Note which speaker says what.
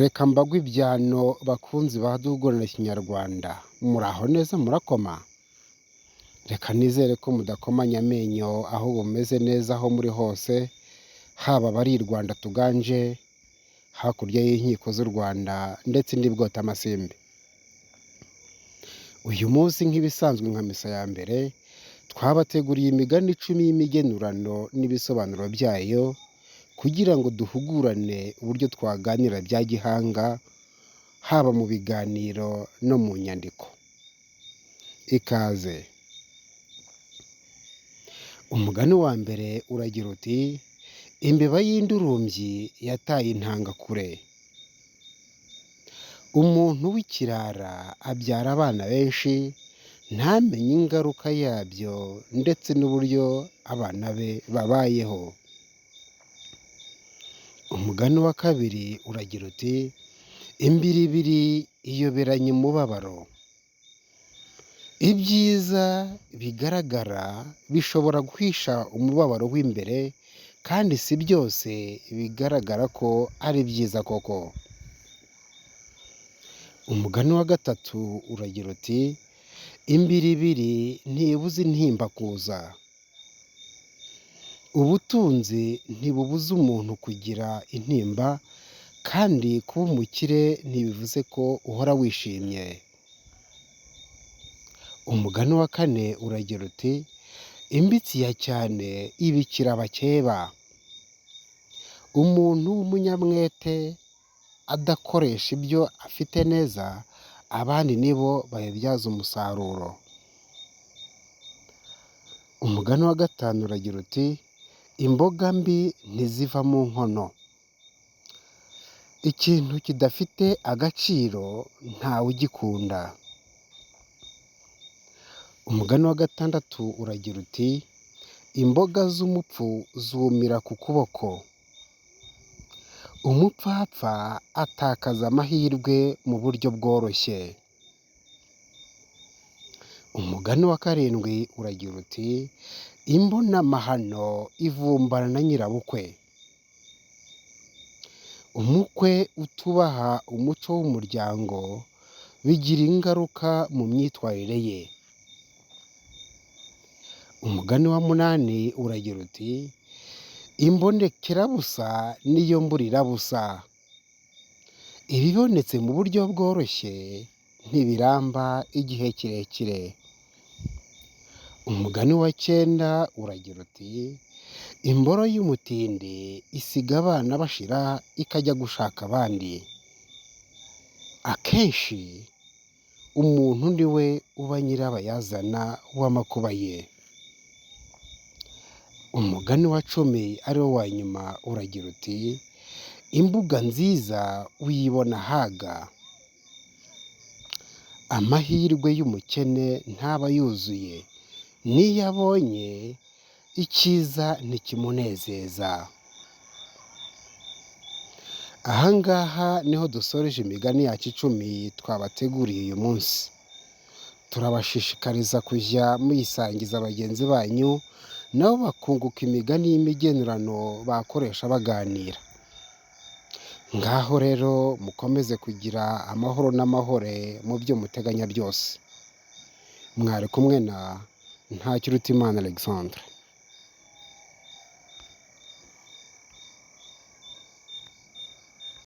Speaker 1: Reka mbagwe ibyano bakunzi ba Duhugurane Kinyarwanda, muraho neza murakoma? Reka nizere ko mudakomanya amenyo ahubwo mumeze neza aho muri hose, haba abari i Rwanda tuganje, hakurya y'inkiko z'u Rwanda ndetse n'i Bwotamasimbi. Uyu munsi nk'ibisanzwe nka misa ya mbere, twabateguriye imigani 10 y'imigenurano n'ibisobanuro byayo, kugira ngo duhugurane uburyo twaganira bya gihanga, haba mu biganiro no mu nyandiko. Ikaze. Umugani wa mbere uragira uti: imbeba y'indurumbyi yataye intanga kure. Umuntu w'ikirara abyara abana benshi, ntamenye ingaruka yabyo ndetse n'uburyo abana be babayeho. Umugani wa kabiri uragira uti: imbiribiri iyoberanya umubabaro. Ibyiza bigaragara bishobora guhisha umubabaro w'imbere, kandi si byose bigaragara ko ari byiza koko. Umugani wa gatatu uragira uti: imbiribiri ntibuza intimba kuza. Ubutunzi ntibubuza umuntu kugira intimba, kandi kuba umukire ntibivuze ko uhora wishimye. Umugani wa kane uragira uti: imbitsi ya cyane ibikira abakeba. Umuntu w'umunyamwete adakoresha ibyo afite neza, abandi nibo babibyaza umusaruro. Umugani wa gatanu uragira uti: imboga mbi ntiziva mu nkono. Ikintu kidafite agaciro ntawe ugikunda. Umugani wa gatandatu uragira uti: imboga z'umupfu zumira ku kuboko. Umupfapfa atakaza amahirwe mu buryo bworoshye. Umugani wa karindwi uragira uti: imbonamahano ivumbana na nyirabukwe. Umukwe utubaha umuco w'umuryango bigira ingaruka mu myitwarire ye. Umugani wa munani uragira uti: imbonekerabusa niyo mburirabusa. Ibibonetse mu buryo bworoshye ntibiramba igihe kirekire. Umugani wa 9 uragira uti: imboro y'umutindi isiga abana bashira ikajya gushaka abandi. Akenshi umuntu ni we uba nyirabayazana w'amakuba ye. Umugani wa 10 ari wo wa nyuma uragira uti: imbuga nziza uyibona ahaga. Amahirwe y'umukene ntaba yuzuye, n'iyo abonye icyiza ntikimunezeza. Aha ngaha niho dusoreje imigani yacu 10 twabateguriye uyu munsi. Turabashishikariza kujya muyisangiza bagenzi banyu, nabo bakunguka imigani y'imigenurano bakoresha baganira. Ngaho rero mukomeze kugira amahoro n'amahore mu byo muteganya byose. Mwari kumwe na Ntakirutimana Alexandre.